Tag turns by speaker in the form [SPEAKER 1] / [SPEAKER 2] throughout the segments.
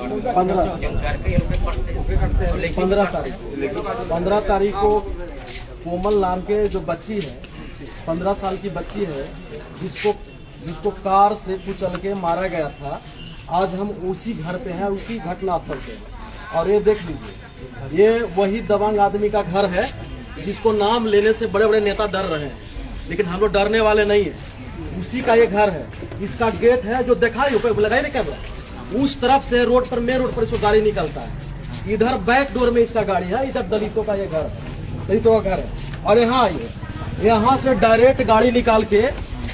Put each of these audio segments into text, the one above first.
[SPEAKER 1] 15 तारीख को कोमल नाम के जो बच्ची है, 15 साल की बच्ची है, जिसको कार से कुचल के मारा गया था। आज हम उसी घर पे हैं, उसी घटनास्थल पे हैं। और ये देख लीजिए, ये वही दबंग आदमी का घर है जिसको नाम लेने से बड़े बड़े नेता डर रहे हैं, लेकिन हम लोग डरने वाले नहीं है। उसी का ये घर है। इसका गेट है जो दिखाई ऊपर लगाई ना कैमरा, उस तरफ से रोड पर, मेन रोड पर इसको गाड़ी निकलता है। इधर बैक डोर में इसका गाड़ी है, इधर दलितों का ये घर है, दलितों का घर है। और यहाँ से डायरेक्ट गाड़ी निकाल के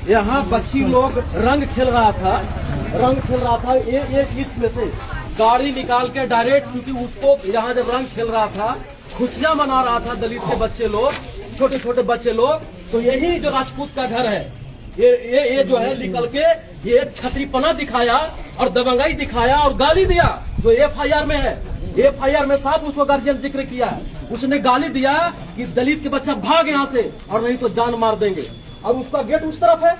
[SPEAKER 1] यहाँ बच्ची लोग रंग खेल रहा था। ये इसमें से गाड़ी निकाल के डायरेक्ट, क्योंकि उसको यहाँ जब रंग खेल रहा था, खुशियां मना रहा था दलित के बच्चे लोग, छोटे छोटे बच्चे लोग। तो यही जो राजपूत का घर है, ये जो है निकल के ये छतरीपना दिखाया और दबंगाई दिखाया और गाली दिया। जो FIR में है, FIR में साफ उसको गार्जियन जिक्र किया है। उसने गाली दिया कि दलित के बच्चा भाग यहाँ से, और नहीं तो जान मार देंगे। और उसका गेट उस तरफ है,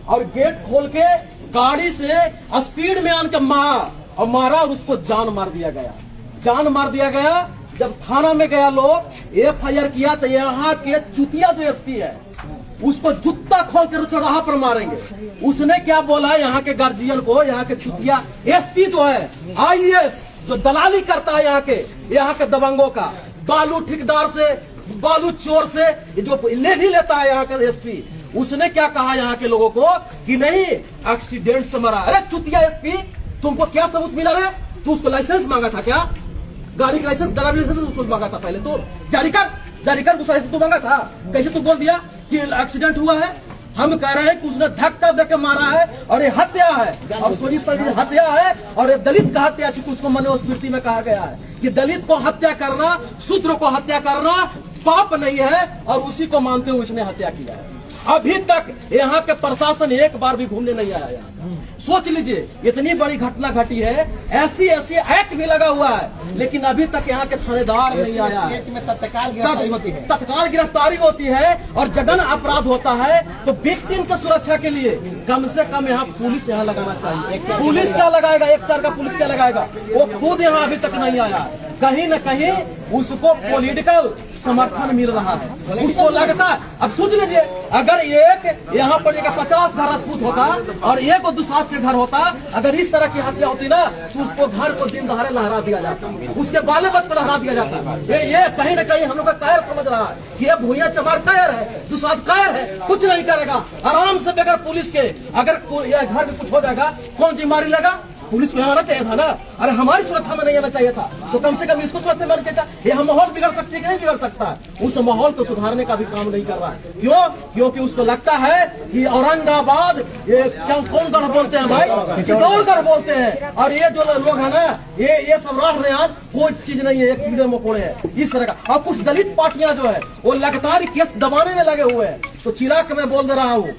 [SPEAKER 1] और गेट खोल के गाड़ी से स्पीड में आकर मारा और उसको जान मार दिया गया। जब थाना में गया लोग, FIR किया, तो यहाँ के चुतिया जो SP है उसको जूता खोल कर चौराहा पर मारेंगे। उसने क्या बोला यहाँ के गार्जियन को, यहाँ के चुतिया SP जो है, IAS जो दलाली करता है यहाँ के दबंगों का, बालू ठेकेदार से, बालू चोर से जो ले भी लेता है यहाँ का SP, उसने क्या कहा यहाँ के लोगों को कि नहीं एक्सीडेंट से मरा। अरे चुतिया SP, तुमको क्या सबूत मिला रे? तू उसको लाइसेंस मांगा था क्या? गाड़ी का लाइसेंस, ड्राइविंग लाइसेंस उसको मांगा था पहले, तो जारी कर दूसरा तू मांगा था। कैसे तू बोल दिया कि एक्सीडेंट हुआ है? हम कह रहे हैं कि उसने धक्का देकर मारा है और ये हत्या है, और सोनी हत्या है, और ये दलित का हत्या, क्योंकि उसको मनुस्मृति में कहा गया है कि दलित को हत्या करना, शूद्र को हत्या करना पाप नहीं है, और उसी को मानते हुए उसने हत्या किया है। अभी तक यहाँ के प्रशासन एक बार भी घूमने नहीं आया यहाँ। सोच लीजिए, इतनी बड़ी घटना घटी है, ऐसी एक्ट भी लगा हुआ है, लेकिन अभी तक यहाँ के थानेदार नहीं आया है। तत्काल गिरफ्तारी होती है और जघन्य अपराध होता है, तो विक्टिम की सुरक्षा के लिए कम से कम यहाँ पुलिस यहाँ लगाना चाहिए। पुलिस क्या लगाएगा? 1-4 का पुलिस क्या लगाएगा? वो खुद यहाँ अभी तक नहीं आया। कहीं न कहीं उसको पॉलिटिकल समर्थन मिल रहा है, उसको लगता है। अब सोच लीजिए, अगर एक यहाँ पर 50 घर राजपूत होता और एक और दूसरा के घर होता, अगर इस तरह की हत्या होती ना, तो उसको घर को दिन दहाड़े लहरा दिया जाता, उसके बाले बच्चे को लहरा दिया जाता। ये कहीं न कहीं हम लोग का कायर समझ रहा है कि ये भूया चमार कायर है, दूसरा कायर है, कुछ नहीं करेगा आराम से बगैर पुलिस के। अगर घर में कुछ हो जाएगा, कौन जिम्मेदारी लेगा? पुलिस को आना चाहिए था ना। अरे हमारी सुरक्षा में नहीं आना चाहिए था, तो कम से कम इसको सुरक्षा में आना चाहिए था। ये हम माहौल बिगड़ सकते हैं कि नहीं बिगड़ सकता? उस माहौल को सुधारने का भी काम नहीं कर रहा है। क्यों? क्योंकि उसको लगता है कि औरंगाबाद, ये कौन गढ़ बोलते हैं भाई, चित्तौड़गढ़ बोलते हैं, और ये जो लोग है ना, ये सब राह रहे हैं, कोई चीज नहीं है, ये कीड़े मकोड़े है इस तरह का। और कुछ दलित पार्टियां जो है वो लगातार केस दबाने में लगे हुए हैं। तो चिराग मैं बोल दे रहा हूँ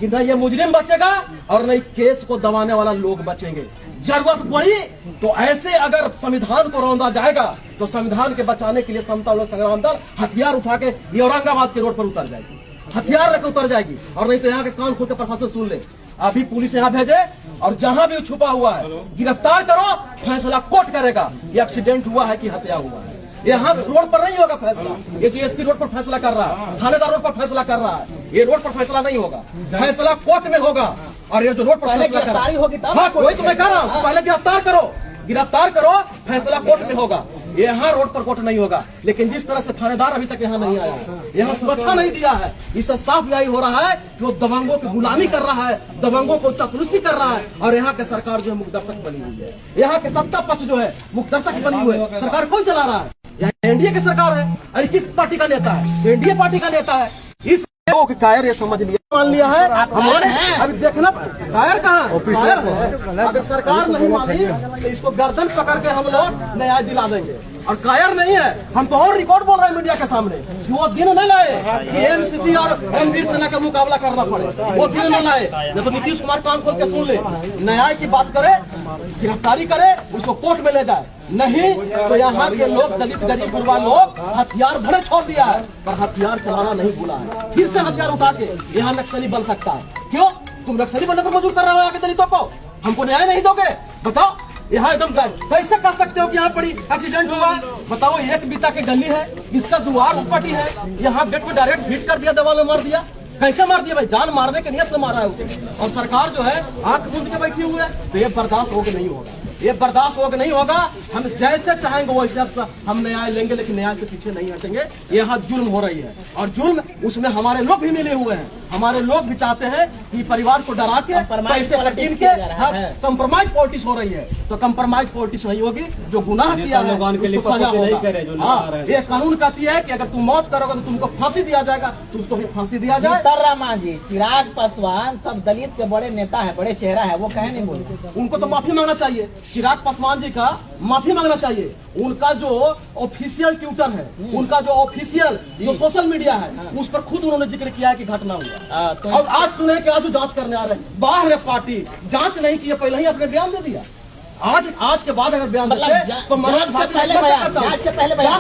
[SPEAKER 1] कि न ये मुजरिम बचेगा और न केस को दबाने वाला लोग बचेंगे। जरूरत पड़ी तो ऐसे अगर संविधान को रौंदा जाएगा, तो संविधान के बचाने के लिए समता संग्राम दल हथियार उठा के ये औरंगाबाद के रोड पर उतर जाएगी, हथियार लेकर उतर जाएगी। और नहीं तो यहाँ के कान खोल के प्रशासन सुन ले। अभी पुलिस यहाँ भेजे और जहां भी छुपा हुआ है गिरफ्तार करो, फैसला कोर्ट करेगा ये एक्सीडेंट हुआ है कि हत्या हुआ है। यहाँ रोड पर नहीं होगा फैसला, ये DSP रोड पर फैसला कर रहा है, थानेदार रोड पर फैसला कर रहा है, ये रोड पर फैसला नहीं होगा, फैसला कोर्ट में होगा। और ये जो रोड पर गिरफ्तारी होगी, हाँ वही तो मैं कह रहा हूँ, पहले गिरफ्तार करो, फैसला कोर्ट में होगा। यहाँ रोड पर कोर्ट नहीं होगा। लेकिन जिस तरह से थानेदार अभी तक यहाँ नहीं आया है, यहाँ सुरक्षा नहीं दिया है, इससे साफ यही हो रहा है कि वो दबंगों की गुलामी कर रहा है, दबंगों को चापलूसी कर रहा है। और यहाँ के सरकार जो है मुखदर्शक बनी हुई है, यहाँ के सत्ता पक्ष जो है मुखदर्शक बनी हुई है। सरकार कौन चला रहा है? यहाँ NDA की सरकार है। अरे किस पार्टी का नेता है? NDA पार्टी का नेता है। इस कायर ये समझ लिया, मान लिया है हमारे। अभी देखना कायर कहाँ है? अगर सरकार नहीं मानी तो इसको गर्दन पकड़ के हम लोग न्याय दिला देंगे। और कायर नहीं है, हम तो और रिकॉर्ड बोल रहे हैं मीडिया के सामने कि वो दिन न लाए कि MCC और रणवीर सेना का मुकाबला करना पड़े, वो दिन न लाए। नहीं तो नीतीश कुमार कान खोल के सुन ले, न्याय की बात करे, गिरफ्तारी करे, उसको कोर्ट में ले जाए। नहीं तो यहाँ के लोग, दलित गरीब गुरबा लोग हथियार भरे छोड़ दिया है, पर हथियार चलाना नहीं भूला है। फिर से हथियार उठा के यहाँ नक्सली बन सकता है। क्यों? तुम नक्सली बनने पर मजबूर कर रहे हो यहाँ के दलितों को? हमको न्याय नहीं दोगे? बताओ। यहाँ एकदम कैसे कर सकते हो कि यहाँ पड़ी एक्सीडेंट हुआ? बताओ, एक बीता के गली है, इसका द्वार उपटी है, यहाँ गेट पे डायरेक्ट हिट कर दिया, दीवार में मार दिया। कैसे मार दिया भाई? जान मारने के नियत से मारा है उसे। और सरकार जो है आंख मूंद के बैठी हुई है। तो ये बर्दाश्त होगा नहीं होगा, ये बर्दाश्त होगा नहीं होगा। हम जैसे चाहेंगे वैसे हम न्याय लेंगे, लेकिन न्याय के पीछे नहीं हटेंगे। यहाँ जुल्म हो रही है और जुल्म उसमें हमारे लोग भी मिले हुए हैं। हमारे लोग भी चाहते हैं कि परिवार को डरा के पैसे कटीन के कंप्रोमाइज पॉलिटिक्स हो रही है। तो कंप्रोमाइज पॉलिटिक्स नहीं होगी। जो गुनाह किया है उसको सजा होगा। ये कानून कहती है कि अगर तुम मौत करोगे तो तुमको फांसी दिया जाएगा, तो उसको भी फांसी दिया जाए।
[SPEAKER 2] जी चिराग पासवान सब दलित के बड़े नेता है, बड़े चेहरा है, वो कहे नहीं बोले।
[SPEAKER 1] उनको तो माफी मांगना चाहिए। चिराग पासवान जी का माफी मांगना चाहिए। उनका जो ऑफिशियल ट्विटर है, उनका जो ऑफिशियल जो सोशल मीडिया है, उस पर खुद उन्होंने जिक्र किया है कि घटना हुआ।
[SPEAKER 2] तो
[SPEAKER 1] और आज सुने कि आज जांच करने आ रहे हैं। बाहर है पार्टी, जांच नहीं की, पहले ही अपने बयान दे दिया। आज के बाद अगर बयान देते तो मनोज
[SPEAKER 2] से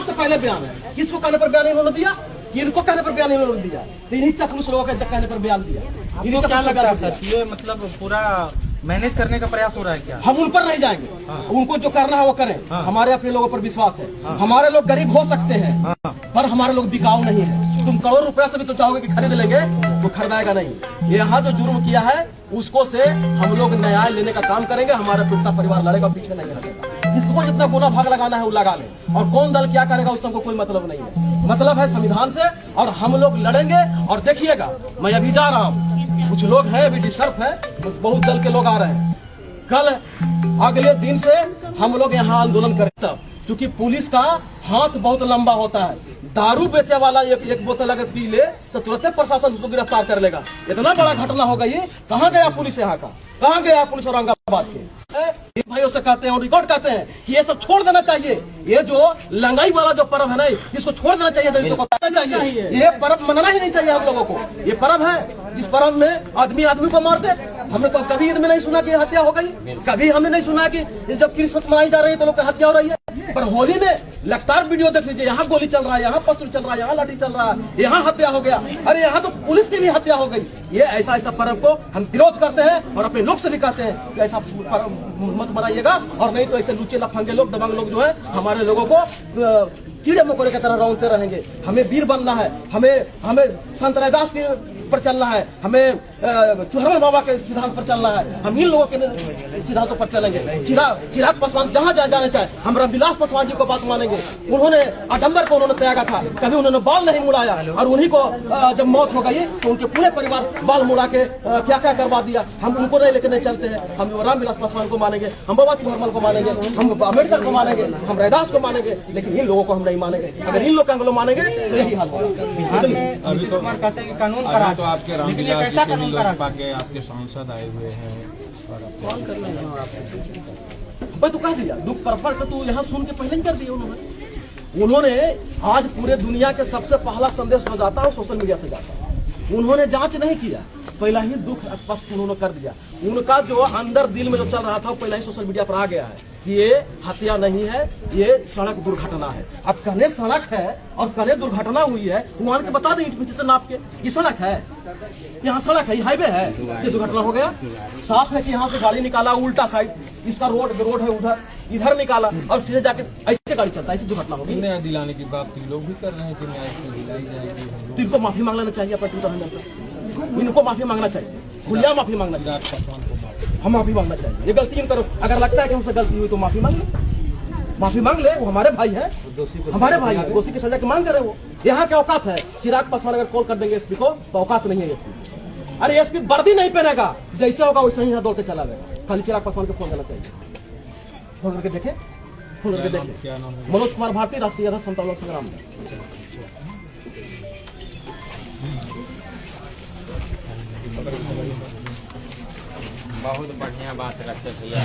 [SPEAKER 1] पहले बयान है। किसको कहने पर बयान इन्होंने दिया? इनको कहने पर बयान इन्होंने दिया। तो इन्हीं चकलुस लोगों के कहने पर बयान दिया।
[SPEAKER 3] इन्हीं क्या लगता है ये मतलब पूरा मैनेज करने का प्रयास हो रहा है क्या?
[SPEAKER 1] हम उन पर नहीं जाएंगे। उनको जो करना है वो करें। हमारे अपने लोगों पर विश्वास है। हमारे लोग गरीब हो सकते हैं पर हमारे लोग बिकाऊ नहीं है। तुम करोड़ रुपया से भी तो चाहोगे कि खरीद लेंगे, वो खरीदाएगा नहीं। यहाँ जो जुर्म किया है उसको से हम लोग न्याय लेने का काम करेंगे। हमारा पिछड़ा परिवार लड़ेगा, पीछे नहीं हटेगा। जिसको जितना गुना भाग लगाना है वो लगा ले। और कौन दल क्या करेगा उससे हमको कोई मतलब नहीं है। मतलब है संविधान से, और हम लोग लड़ेंगे। और देखिएगा, मैं अभी जा रहा हूँ, कुछ लोग हैं अभी डिस्टर्ब है, कुछ बहुत दल के लोग आ रहे हैं। कल अगले दिन से हम लोग यहाँ आंदोलन करेंगे। क्योंकि पुलिस का हाथ बहुत लंबा होता है। दारू बेचे वाला एक बोतल अगर पी ले तो तुरंत प्रशासन उसको गिरफ्तार कर लेगा। इतना बड़ा घटना होगा ये। कहाँ गया पुलिस? यहाँ का कहाँ गया पुलिस? औरंगाबाद के भाइयों से कहते हैं और रिकॉर्ड कहते हैं कि ये सब छोड़ देना चाहिए। ये जो लंगाई वाला जो पर्व है ना, इसको छोड़ देना चाहिए, दलितों को बताना चाहिए। ये पर्व मनाना ही नहीं चाहिए हम लोगों को। ये पर्व है जिस पर्व में आदमी आदमी को मारते। हमने तो कभी ईद में नहीं सुना कि हत्या हो गई। कभी हमने नहीं सुना कि जब क्रिसमस मनाई जा रही है तो लोग की हत्या हो रही है। पर होली में लगातार वीडियो देख लीजिए, यहाँ गोली चल रहा है, यहाँ पस्तूल चल रहा है, यहाँ लाठी चल रहा है, यहाँ हत्या हो गया। अरे यहाँ तो पुलिस की भी हत्या हो गई। ये ऐसा पर्व को हम विरोध करते हैं और अपने लोग से भी कहते हैं कि ऐसा मत बनाइएगा। और नहीं तो ऐसे लुच्चे लफंगे लोग, दबंग लोग जो है हमारे लोगों को कीड़े मकोड़े की तरह रौंदते रहेंगे। हमें वीर बनना है, हमें संत रैदास के पर चलना है, हमें चुहरमल बाबा के सिद्धांत पर चलना है। हम इन लोगों के सिद्धांतों पर चलेंगे। चिराग पासवान जहाँ जाने चाहे, हम रामविलास पासवान जी को बात मानेंगे। उन्होंने आडम्बर को उन्होंने त्यागा था, कभी उन्होंने बाल नहीं मुड़ाया। और उन्हीं को जब मौत हो गई तो उनके पूरे परिवार बाल मुड़ा के क्या क्या करवा दिया। हम उनको नहीं लेकर नहीं चलते हैं। हम रामविलास पासवान को मानेंगे, हम बाबा चुहरमल को मानेंगे, हम अम्बेडकर को मानेंगे, हम रैदास को मानेंगे, लेकिन इन लोगों को हम नहीं मानेंगे। अगर इन लोग को हम लोग मानेंगे तो यही हाल होगा।
[SPEAKER 3] अभी तो कहते हैं कि कानून करा
[SPEAKER 4] तो आपके रामविलास जी के लोजपा के आपके सांसद आए हुए हैं और
[SPEAKER 1] भाई तू कह दिया दुख पर तू यहाँ सुन के पहले ही कर दिया। उन्होंने आज पूरे दुनिया के सबसे पहला संदेश हो जाता है सोशल मीडिया से जाता है। उन्होंने जांच नहीं किया, पहला ही दुख स्पष्ट उन्होंने कर दिया। उनका जो अंदर दिल में जो चल रहा था वो पहला ही सोशल मीडिया पर आ गया है कि ये हत्या नहीं है, ये सड़क दुर्घटना है। अब कहने सड़क है और कहने दुर्घटना हुई है, वहां के बता दें ईंट पीछे से नाप के ये सड़क है, यहाँ सड़क है, ये हाईवे है, ये दुर्घटना हो गया। साफ है कि यहाँ से गाड़ी निकाला उल्टा साइड, इसका रोड है उधर, इधर निकाला और सीधे जाके ऐसे गाड़ी चलता है, ऐसी दुर्घटना होगी।
[SPEAKER 4] न्याय दिलाने की बात लोग भी कर रहे हैं कि न्याय दिलाई जाएगी।
[SPEAKER 1] तो इनको माफी मांगना चाहिए अपने ट्विटर हैंडल। इनको माफी मांगना चाहिए, खुलिया माफी मांगना चाहिए। हम माफी मांगना चाहिए। ये गलती करो, अगर लगता है कि हमसे गलती हुई तो माफी मांग ले, माफी मांग ले। वो हमारे भाई है, हमारे भाई है, दोषी की सजा की मांग करे। वो यहाँ क्या औकात है? चिराग पासवान अगर कॉल कर देंगे एसपी को तो औकात नहीं है एसपी। अरे एसपी वर्दी नहीं पहनेगा, जैसे होगा वैसे ही यहाँ दौड़ के चला गया। खाली चिराग पासवान को फोन करना चाहिए। फोन करके देखे, फोन करके देखे। मनोज कुमार भारती, राष्ट्रीय अध्यक्ष समता लोक संग्राम।
[SPEAKER 4] बहुत बढ़िया बात रखते भैया।